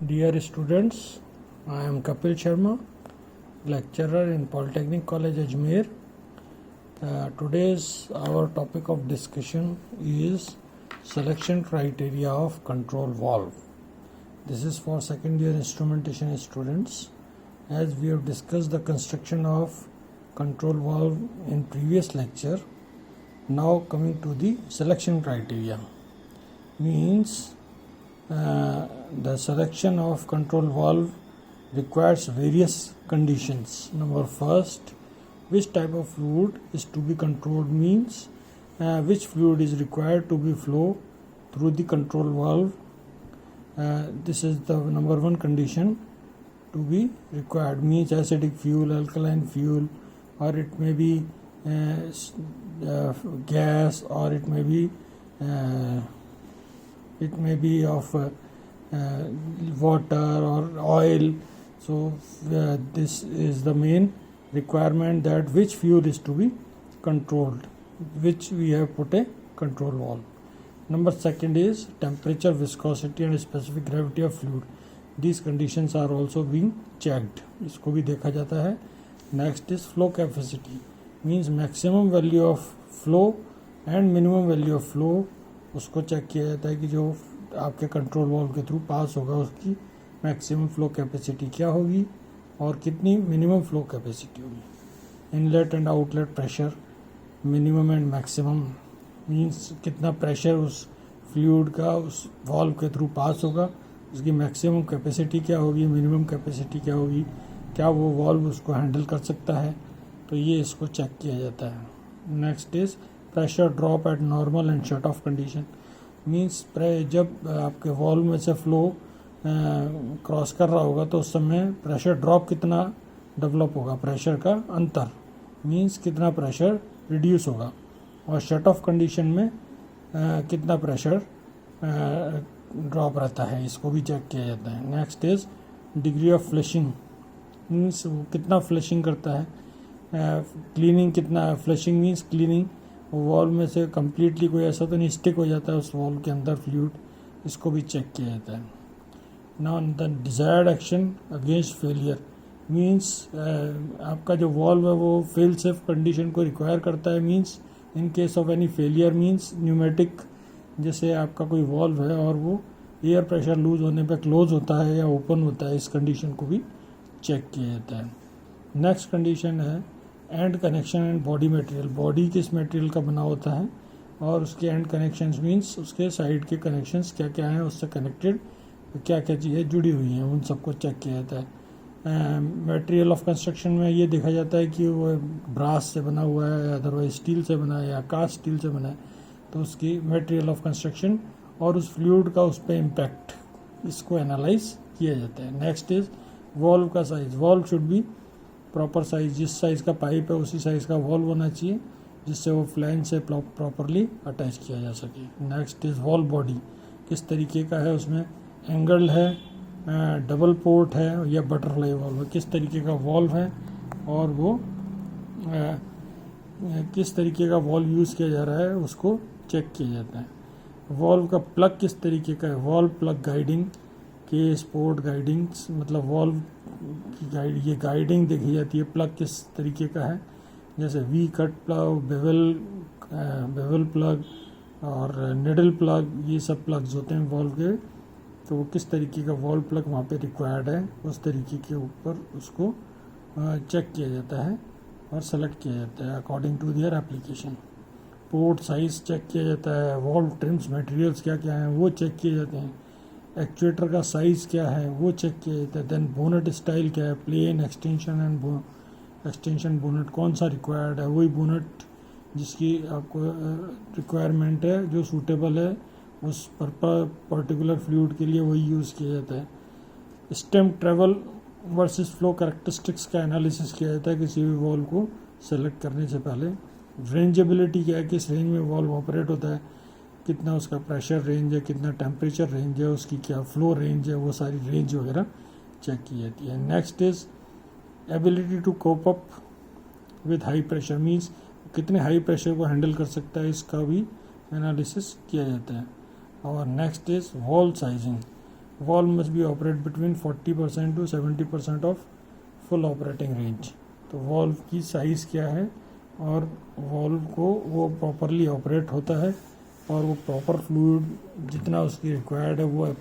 Dear students, I am Kapil Sharma, lecturer in Polytechnic College Ajmer. Today's our topic of discussion is selection criteria of control valve. This is for second year instrumentation students. As we have discussed the construction of control valve in previous lecture, now coming to the selection criteria means the selection of control valve requires various conditions. Number first, which type of fluid is to be controlled means which fluid is required to be flow through the control valve. This is the number one condition to be required, means acidic fuel, alkaline fuel, or it may be gas, or it may be of water or oil. So this is the main requirement, that which fuel is to be controlled, which we have put a control valve. Number second is temperature, viscosity and specific gravity of fluid. These conditions are also being checked, इसको भी देखा जाता है. Next is flow capacity, means maximum value of flow and minimum value of flow. उसको check किया जाता है कि जो आपके कंट्रोल वाल्व के थ्रू पास होगा उसकी मैक्सिमम फ्लो कैपेसिटी क्या होगी और कितनी मिनिमम फ्लो कैपेसिटी होगी. Inlet and outlet pressure, minimum and maximum, means कितना प्रेशर उस फ्लूइड का उस वाल्व के थ्रू पास होगा, उसकी मैक्सिमम कैपेसिटी क्या होगी, मिनिमम कैपेसिटी क्या होगी, क्या वो वाल्व उसको हैंडल कर सकता है. तो ये इसको चेक किया जाता है. Next is pressure drop eight normal and shut off condition, means जब आपके वाल्व में से फ्लो क्रॉस कर रहा होगा तो उस समय प्रेशर ड्रॉप कितना डेवलप होगा, प्रेशर का अंतर, मीन्स कितना प्रेशर रिड्यूस होगा, और शट ऑफ कंडीशन में कितना प्रेशर ड्रॉप रहता है, इसको भी चेक किया जाता है. Next is degree of flushing, means कितना फ्लशिंग करता है, क्लीनिंग कितना, फ्लशिंग मीन्स क्लीनिंग, वॉल्व में से कम्प्लीटली कोई ऐसा तो नहीं स्टिक हो जाता है उस वॉल्व के अंदर फ्लूइड, इसको भी चेक किया जाता है. Now the desired action against failure, means आपका जो वॉल्व है वो फेल सेफ कंडीशन को रिक्वायर करता है, means in case of any failure, means pneumatic, जैसे आपका कोई वॉल्व है और वो एयर प्रेशर लूज होने पे क्लोज होता है या ओपन होता है, इस कंडीशन को भी चेक किया जाता है. नेक्स्ट कंडीशन है and connection and body material, body किस मटेरियल का बना होता है और उसके एंड कनेक्शंस, मींस उसके साइड के कनेक्शंस क्या क्या हैं, उससे कनेक्टेड क्या क्या चीज़ें जुड़ी हुई हैं, उन सबको चेक किया जाता है. मटेरियल ऑफ कंस्ट्रक्शन में ये देखा जाता है कि वो ब्रास से बना हुआ है, अदरवाइज स्टील से बना है या कास्ट स्टील से बना है, तो उसकी मटेरियल ऑफ कंस्ट्रक्शन और उस फ्लूइड का उस पर इम्पैक्ट, इसको एनालाइज किया जाता है. नेक्स्ट इज वॉल्व का size, valve should be proper size, जिस साइज़ का पाइप है उसी साइज़ का वॉल्व होना चाहिए जिससे वो फ्लैंज से प्रॉपरली अटैच किया जा सके. नेक्स्ट इज़ वॉल्व बॉडी, किस तरीके का है, उसमें एंगल है, डबल पोर्ट है या बटरफ्लाई वॉल्व है, किस तरीके का वॉल्व है और वो किस तरीके का वॉल्व यूज़ किया जा रहा है उसको चेक किया जाता है. वॉल्व का प्लग किस तरीके का है, वॉल्व प्लग गाइडिंग के स्पोर्ट गाइडिंग्स, मतलब वॉल्व की ये गाइडिंग देखी जाती है, प्लग किस तरीके का है, जैसे V cut plug, bevel plug और निडल प्लग, ये सब प्लग्स होते हैं वॉल्व के, तो वो किस तरीके का वॉल्व प्लग वहाँ पे रिक्वायर्ड है उस तरीके के ऊपर उसको चेक किया जाता है और सेलेक्ट किया जाता है according to their application. Port size check किया जाता है, वॉल्व ट्रिम्स मटेरियल्स क्या क्या हैं वो चेक किए जाते हैं, एक्चुएटर का साइज़ क्या है वो चेक किया जाता है. देन बोनेट स्टाइल क्या है, plain, extension end extension bonnet कौन सा रिक्वायर्ड है, वही बोनेट जिसकी आपको रिक्वायरमेंट है, जो सूटेबल है उस पर्टिकुलर फ्लूइड के लिए, वही यूज़ किया जाता है. Stem travel versus flow characteristics का एनालिसिस किया जाता है किसी भी वॉल्व को सेलेक्ट करने से पहले. रेंजेबिलिटी क्या है, किस रेंज में वॉल्व ऑपरेट होता है, कितना उसका प्रेशर रेंज है, कितना टेम्परेचर रेंज है, उसकी क्या फ्लो रेंज है, वो सारी रेंज वगैरह चेक की जाती है. Next is ability to cope up with high pressure, means कितने हाई प्रेशर को हैंडल कर सकता है, इसका भी एनालिसिस किया जाता है. और next is valve sizing, valve must be operate between 40% to 70% of full operating range. तो valve की साइज़ क्या है और valve को वो प्रॉपरली ऑपरेट होता है और वो प्रॉपर फ्लूइड जितना उसकी रिक्वायर्ड है वो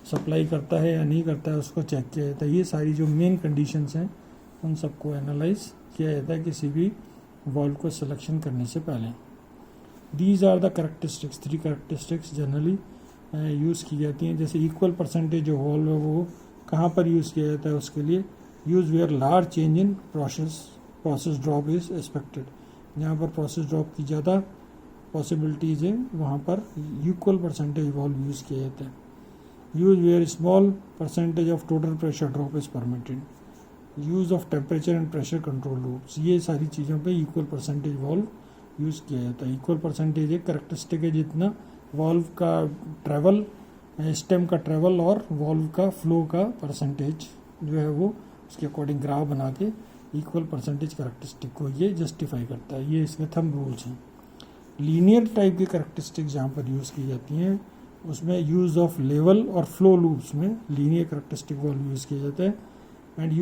सप्लाई करता है या नहीं करता है, उसको चेक किया जाता है. ये सारी जो मेन कंडीशंस हैं उन सबको एनालाइज किया जाता है किसी भी वॉल्व को सिलेक्शन करने से पहले. These are the characteristics, 3 characteristics generally use की जाती हैं. जैसे इक्वल परसेंटेज जो वॉल्व है वो कहाँ पर यूज़ किया जाता है, उसके लिए use where large change in process drop is expected. जहाँ पर प्रोसेस ड्रॉप की ज़्यादा पॉसिबिलिटीज़ है वहाँ पर इक्वल परसेंटेज वॉल्व यूज़ किया जाता है. Use where small percentage of total pressure drop is permitted. Use of temperature and pressure control loops, ये सारी चीज़ों पे इक्वल परसेंटेज वॉल्व यूज़ किया जाता है. इक्वल परसेंटेज एक करेक्टरिस्टिक है जितना वॉल्व का ट्रैवल, स्टेम का ट्रैवल और वॉल्व का फ्लो का परसेंटेज जो है वो उसके अकॉर्डिंग ग्राफ बना के इक्वल परसेंटेज करेक्टरिस्टिक को ये जस्टिफाई करता है. ये इसके थंब रूल्स हैं. लीनियर टाइप की करेक्टरिस्टिक जहाँ पर यूज़ की जाती हैं उसमें यूज़ ऑफ लेवल और फ्लो लूप्स में लीनियर करेक्टरिस्टिक वॉल्व यूज़ किया जाता है. And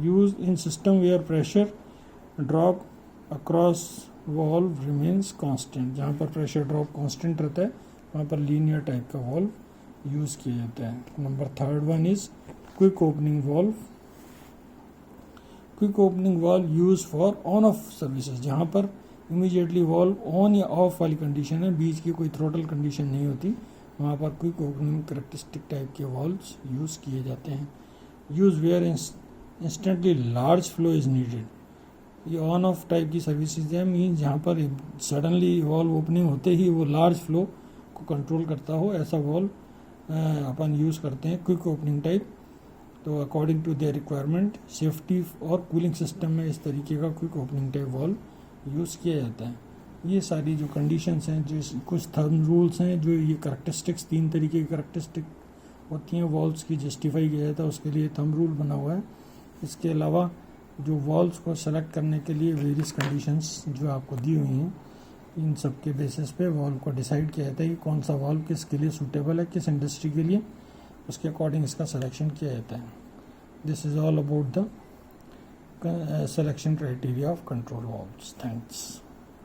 use in system where pressure drop across valve remains constant. जहाँ पर प्रेशर ड्रॉप कांस्टेंट रहता है वहाँ पर लीनियर टाइप का वॉल्व यूज़ किया जाता है. Number 3 is quick opening valve. Quick opening valve use for on off services. जहाँ पर इमीडिएटली वॉल्व ऑन या ऑफ वाली कंडीशन है, बीच की कोई थ्रोटल कंडीशन नहीं होती, वहाँ पर क्विक ओपनिंग करेक्टरिस्टिक टाइप के वॉल्व्स यूज़ किए जाते हैं. Use where instantly large flow is needed. ये ऑन ऑफ टाइप की सर्विसेज है, मीन जहाँ पर सडनली वॉल्व ओपनिंग होते ही वो लार्ज फ्लो को कंट्रोल करता हो, ऐसा वॉल्व अपन यूज़ करते हैं क्विक ओपनिंग टाइप. तो according to their requirement safety और कूलिंग सिस्टम में इस तरीके का quick opening type valve use किया जाता है. ये सारी जो कंडीशंस हैं, जो कुछ थंब रूल्स हैं, जो ये करेक्टरिस्टिक्स 3 तरीके की करेक्टरिस्टिक होती हैं वॉल्व्स की जस्टिफाई किया जाता है, उसके लिए थंब रूल बना हुआ है. इसके अलावा जो वॉल्व्स को सेलेक्ट करने के लिए वेरियस कंडीशंस जो आपको दी हुई हैं, इन सब के बेसिस पे वॉल्व को डिसाइड किया जाता है कि कौन सा वॉल्व किसके लिए सूटेबल है, किस इंडस्ट्री के लिए, उसके अकॉर्डिंग इसका सिलेक्शन किया जाता है. This is all about the selection criteria of control valves. Thanks.